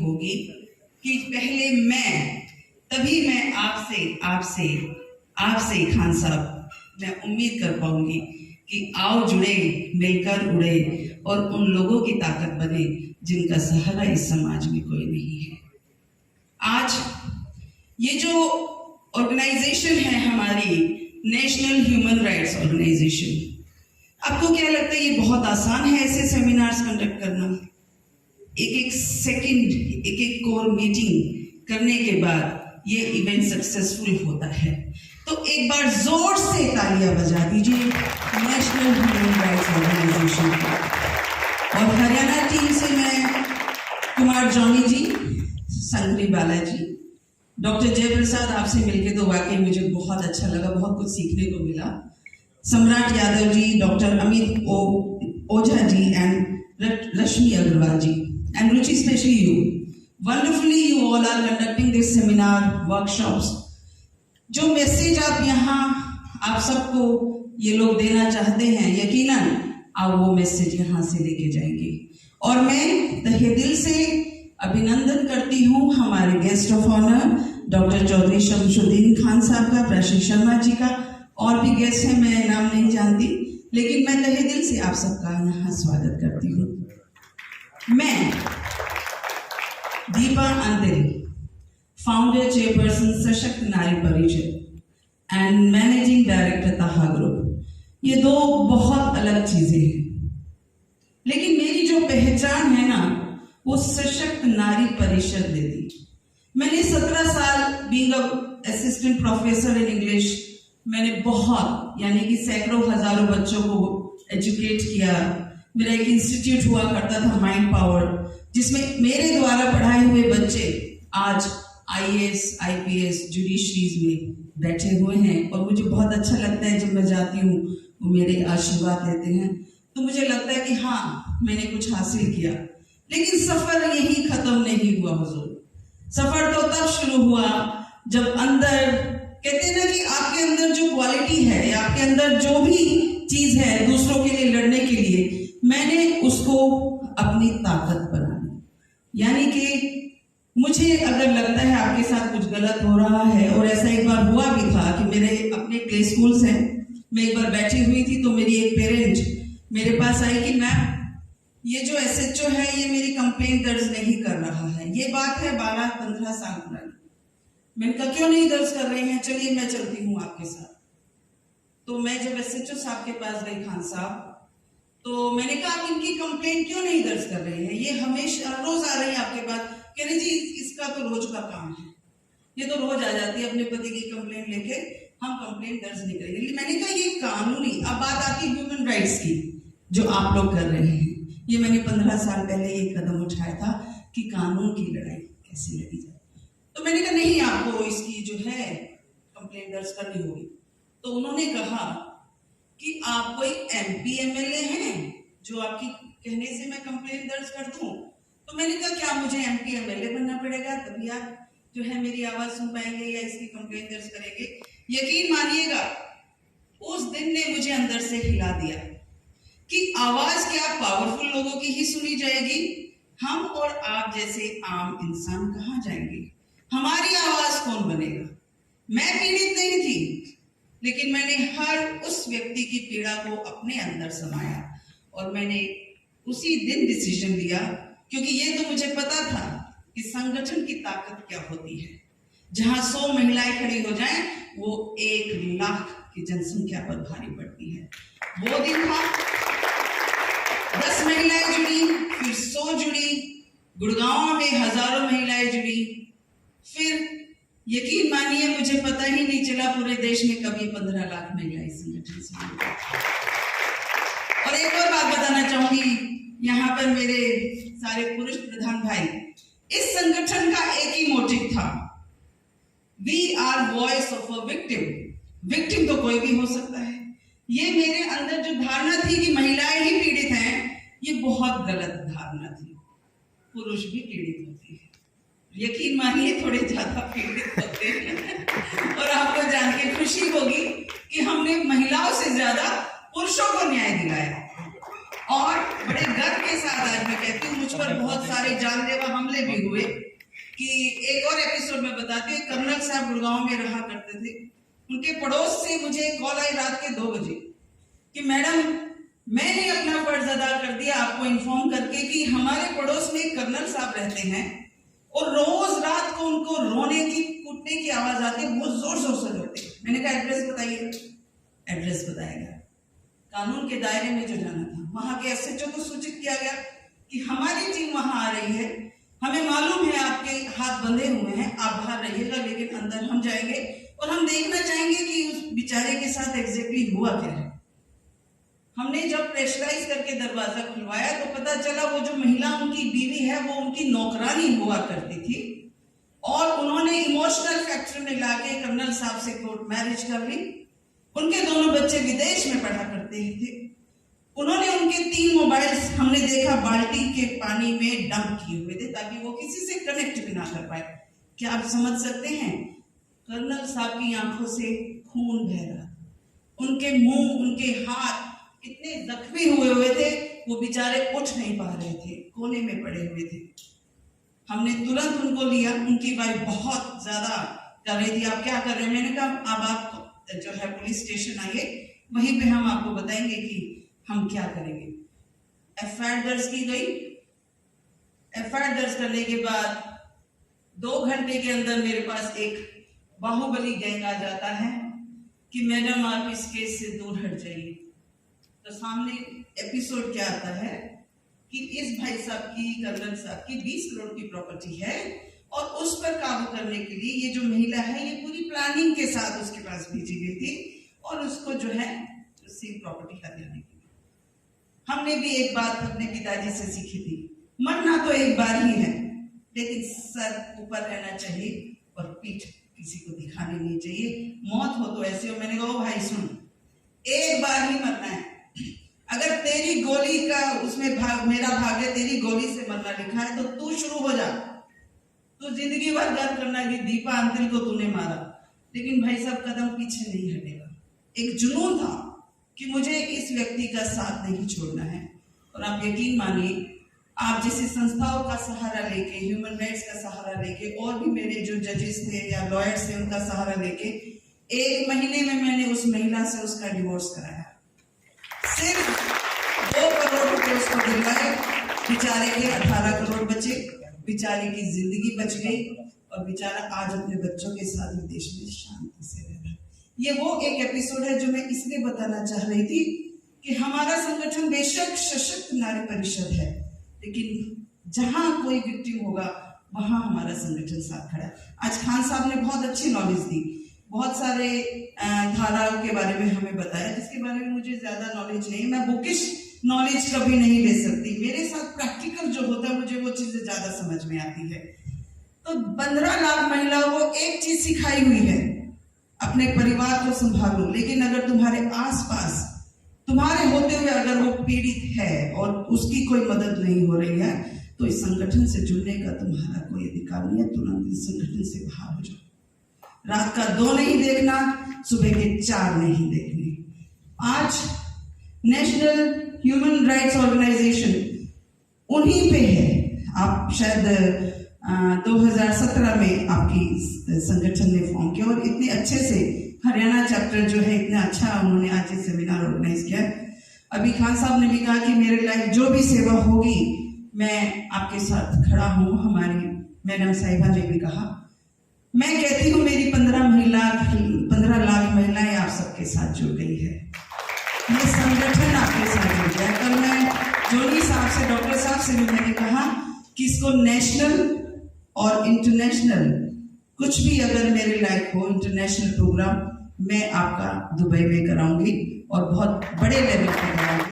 होगी कि पहले तभी मैं आपसे खान साहब मैं उम्मीद कर पाऊंगी कि आओ जुड़े, मिलकर उड़े और उन लोगों की ताकत बने जिनका सहारा इस समाज में कोई नहीं है। आज ये जो ऑर्गेनाइजेशन है हमारी नेशनल ह्यूमन राइट्स ऑर्गेनाइजेशन, आपको क्या लगता है ये बहुत आसान है ऐसे सेमिनार्स कंडक्ट करना? एक सेकंड, एक कोर मीटिंग करने के बाद ये इवेंट सक्सेसफुल होता है। तो एक बार जोर से तालियां बजा दीजिए नेशनल ह्यूमन राइट्स ऑर्गेनाइजेशन की। और हरियाणा टीम से मैं कुमार जॉनी जी, संगरी बालाजी, डॉक्टर जयप्रसाद, आपसे मिलकर तो वाकई मुझे बहुत अच्छा लगा, बहुत कुछ सीखने को मिला। Samrat Yadav ji, doctor Amit Ojha ji and Rashmi Agarwal ji, and Ruchi, especially you. Wonderfully, you all are conducting this seminar, workshops. जो मैसेज आप सबको ये लोग देना चाहते हैं, यकीनन आप वो मैसेज यहाँ से लेके जाएंगे। और मैं तहे दिल से अभिनंदन करती हूँ हमारे guest of honour doctor Chaudhary Shamshuddin Khan साहब का, प्राशी शर्मा जी का, और भी गेस्ट हैं, मैं नाम नहीं जानती, लेकिन मैं तहे दिल से आप सबका यहाँ स्वागत करती हूँ। मैं दीपा अंतरी, फाउंडर चेयरपर्सन सशक्त नारी परिषद एंड मैनेजिंग डायरेक्टर ताहा ग्रुप, ये दो बहुत अलग चीजें हैं, लेकिन मेरी जो पहचान है ना वो सशक्त नारी परिषद दे दी। मैंने 17 साल being assistant professor in English, मैंने बहुत यानी कि सैकड़ों हजारों बच्चों को एजुकेट किया। मेरा एक इंस्टीट्यूट हुआ करता था माइंड पावर, जिसमें मेरे द्वारा पढ़ाए हुए बच्चे आज IAS, IPS, जुडिशरीज में बैठे हुए हैं। और मुझे बहुत अच्छा लगता है जब मैं जाती हूँ वो मेरे आशीर्वाद लेते हैं, तो मुझे लगता है कि हाँ मैंने कुछ हासिल किया। लेकिन सफर यही खत्म नहीं हुआ हुजूर। सफर तो तब शुरू हुआ जब अंदर, कहते हैं ना कि आपके अंदर जो क्वालिटी है या आपके अंदर जो भी चीज है दूसरों के लिए लड़ने के लिए, मैंने उसको अपनी ताकत बना ली। यानी कि मुझे अगर लगता है आपके साथ कुछ गलत हो रहा है, और ऐसा एक बार हुआ भी था कि मेरे अपने प्ले स्कूल्स हैं, मैं एक बार बैठी हुई थी तो मेरी एक पेरेंट मेरे पास आई कि मैम ये जो SHO है ये मेरी कंप्लेंट दर्ज नहीं कर रहा है। ये बात है 12-15 साल पुरानी। मैंने कहा क्यों नहीं दर्ज कर रहे हैं, चलिए मैं चलती हूँ आपके साथ। तो मैं जब SHO साहब के पास गई, खान साहब, तो मैंने कहा आप इनकी कंप्लेंट क्यों नहीं दर्ज कर रहे हैं, ये हमेशा रोज आ रही है आपके पास। कह रहे जी इसका तो रोज का काम है, ये तो रोज आ जाती है अपने पति की कंप्लेंट लेके, हम कंप्लेंट दर्ज नहीं करेंगे। मैंने कहा ये कानूनी, अब बात आती ह्यूमन राइट्स की जो आप लोग कर रहे हैं। ये मैंने 15 साल पहले ये कदम उठाया था कि कानून की लड़ाई कैसे लड़ी जाए। तो मैंने कहा नहीं आपको इसकी जो है कंप्लेंट दर्ज करनी होगी। तो उन्होंने कहा कि आप कोई MP MLA हैं जो आपकी कहने से मैं कंप्लेंट दर्ज कर दूं। तो मैंने कहा क्या मुझे MP MLA बनना पड़ेगा तभी आप जो है मेरी आवाज सुन पाएंगे या इसकी कंप्लेंट दर्ज करेंगे? यकीन मानिएगा उस दिन ने मुझे अंदर से हिला दिया कि आवाज क्या पावरफुल लोगों की ही सुनी जाएगी, हम और आप जैसे आम इंसान कहाँ जाएंगे, हमारी आवाज कौन बनेगा? मैं पीड़ित नहीं थी, लेकिन मैंने हर उस व्यक्ति की पीड़ा को अपने अंदर समाया और मैंने उसी दिन डिसीजन लिया, क्योंकि ये तो मुझे पता था कि संगठन की ताकत क्या होती है। जहां 100 महिलाएं खड़ी हो जाएं, वो 1 लाख की जनसंख्या पर भारी पड़ती है। वो दिन था 10 महिलाएं जुड़ी, फिर 100 जुड़ी, गुड़गांव में हजारों महिलाएं जुड़ी, फिर यकीन मानिए मुझे पता ही नहीं चला पूरे देश में कभी 15 लाख महिलाएं संगठन से जुड़ी। और एक और बात बताना चाहूंगी यहाँ पर मेरे सारे पुरुष प्रधान भाई, इस संगठन का एक ही मोटिव था, we are voice of a victim. Victim तो कोई भी हो सकता है। ये मेरे अंदर जो धारणा थी कि महिलाएं ही पीड़ित हैं, ये बहुत गलत धारणा थी। पुरुष भी पीड़ित होते हैं, यकीन मानिए थोड़े ज्यादा पीड़ित होते हैं। और आपको जान के खुशी होगी कि हमने महिलाओं से ज्यादा पुरुषों को न्याय दिलाया और बड़े गर्व के साथ आज मैं कहती हूँ, मुझ पर बहुत सारे जानलेवा हमले भी हुए। कि एक और एपिसोड में बताती हूँ, कर्नल साहब गुड़गांव में रहा करते थे। उनके पड़ोस से मुझे कॉल आई रात के 2 बजे कि मैडम मैंने अपना फर्ज अदा कर दिया आपको इन्फॉर्म करके कि हमारे पड़ोस में एक कर्नल साहब रहते हैं और रोज रात को उनको रोने की कूटने की आवाज आती है, बहुत जोर जोर से रोते। मैंने कहा एड्रेस बताइए। एड्रेस बताया गया, कानून के दायरे में जो जाना था वहां के एसएचओ को सूचित किया गया कि हमारी टीम वहां आ रही है, हमें मालूम है आपके हाथ बंधे हुए हैं, आप बाहर रहिएगा लेकिन अंदर हम जाएंगे और हम देखना चाहेंगे कि उस बेचारे के साथ एग्जैक्टली हुआ क्या है। हमने जब प्रेशराइज करके दरवाजा खुलवाया तो पता चला वो जो महिला उनकी बीवी है वो उनकी नौकरानी हुआ करती थी और उन्होंने इमोशनल फैक्टर में लाके कर्नल साहब से कोर्ट मैरिज कर ली। उनके दोनों बच्चे विदेश में पढ़ा करते थे। उन्होंने उनके 3 मोबाइल्स हमने देखा बाल्टी के पानी में डंप किए हुए थे ताकि वो किसी से कनेक्ट भी ना कर पाए। क्या आप समझ सकते हैं, कर्नल साहब की आंखों से खून बह रहा, उनके मुंह उनके हाथ इतने जख्मी हुए थे, वो बेचारे उठ नहीं पा रहे थे, कोने में पड़े हुए थे। हमने तुरंत उनको लिया, उनकी वाइफ बहुत ज्यादा कर रही थी, आप क्या कर रहे हैं। मैंने कहा अब आप जो है पुलिस स्टेशन आइए, वहीं पे हम आपको बताएंगे कि हम क्या करेंगे। एफआईआर दर्ज की गई। एफआईआर दर्ज करने के बाद 2 घंटे के अंदर मेरे पास एक बाहुबली गैंग आ जाता है कि मैडम आप इस केस से दूर हट जाइए। तो सामने एपिसोड क्या आता है कि इस भाई साहब की, कर्नल साहब की 20 करोड़ की प्रॉपर्टी है और उस पर काबू करने के लिए ये जो महिला है ये पूरी प्लानिंग के साथ उसके पास भेजी गई थी और उसको जो है उसकी प्रॉपर्टी हथियाने के लिए। हमने भी एक बात अपने पिताजी से सीखी थी, मरना तो एक बार ही है लेकिन सर ऊपर रहना चाहिए और पीठ किसी को दिखानी नहीं चाहिए। मौत हो तो ऐसे हो। मैंने कहा भाई सुन, एक बार ही मरना है। अगर तेरी गोली का उसमें मेरा भाग्य तेरी गोली से मरना लिखा है तो तू शुरू हो जा। तो जिंदगी भर गर्व करना कि दीपा अंतिल को तूने मारा, लेकिन भाई साहब कदम पीछे नहीं हटेगा। एक जुनून था कि मुझे इस व्यक्ति का साथ नहीं छोड़ना है। और आप यकीन मानिए, आप जैसे संस्थाओं का सहारा लेके, ह्यूमन राइट्स का सहारा लेके, और भी मेरे जो जजेस थे या लॉयर्स थे उनका सहारा लेके 1 महीने में मैंने उस महिला से उसका डिवोर्स कराया। सिर्फ 2 करोड़ रुपए उसको दिलवाए, बेचारे के 18 करोड़ बचे, बेचारे की जिंदगी बच गई और बेचारा आज अपने बच्चों के साथ विदेश में शांति से रह रहा है। ये वो एक एपिसोड है जो मैं इसलिए बताना चाह रही थी कि हमारा संगठन बेशक सशक्त नारी परिषद है, लेकिन जहां कोई विक्टिम होगा वहां हमारा संगठन साथ खड़ा है। आज खान साहब ने बहुत अच्छी नॉलेज दी, बहुत सारे धाराओं के बारे में हमें बताया जिसके बारे में मुझे ज्यादा नॉलेज नहीं। मैं बुकिश नॉलेज कभी नहीं ले सकती, मेरे साथ प्रैक्टिकल जो होता है मुझे वो चीजें ज्यादा समझ में आती है। तो 15 लाख महिलाओं को एक चीज सिखाई हुई है, अपने परिवार को संभालो, लेकिन अगर तुम्हारे आसपास तुम्हारे होते हुए अगर वो पीड़ित है और उसकी कोई मदद नहीं हो रही है तो इस संगठन से जुड़ने का तुम्हारा कोई अधिकार नहीं है। तुरंत इस संगठन से बाहर हो जाओ। रात का 2 नहीं देखना, सुबह के 4 नहीं देखने। आज नेशनल ह्यूमन राइट्स ऑर्गेनाइजेशन उन्हीं पे है। आप शायद 2017 में आपकी संगठन ने फॉर्म किया और इतने अच्छे से हरियाणा चैप्टर जो है इतना अच्छा उन्होंने आज ये सेमिनार ऑर्गेनाइज किया। अभी खान साहब ने भी कहा कि मेरे लायक जो भी सेवा होगी मैं आपके साथ खड़ा हूँ। हमारी मैडम साहिबा ने भी कहा, मैं कहती हूँ मेरी 15 लाख महिलाएं आप सबके साथ जुड़ गई है। ये संगठन आपके साथ जुड़ गया। कल मैं जोनी साहब से, डॉक्टर साहब से भी मैंने कहा कि इसको नेशनल और इंटरनेशनल कुछ भी अगर मेरे लायक हो इंटरनेशनल प्रोग्राम मैं आपका दुबई में कराऊंगी और बहुत बड़े लेवल पे कराऊंगी।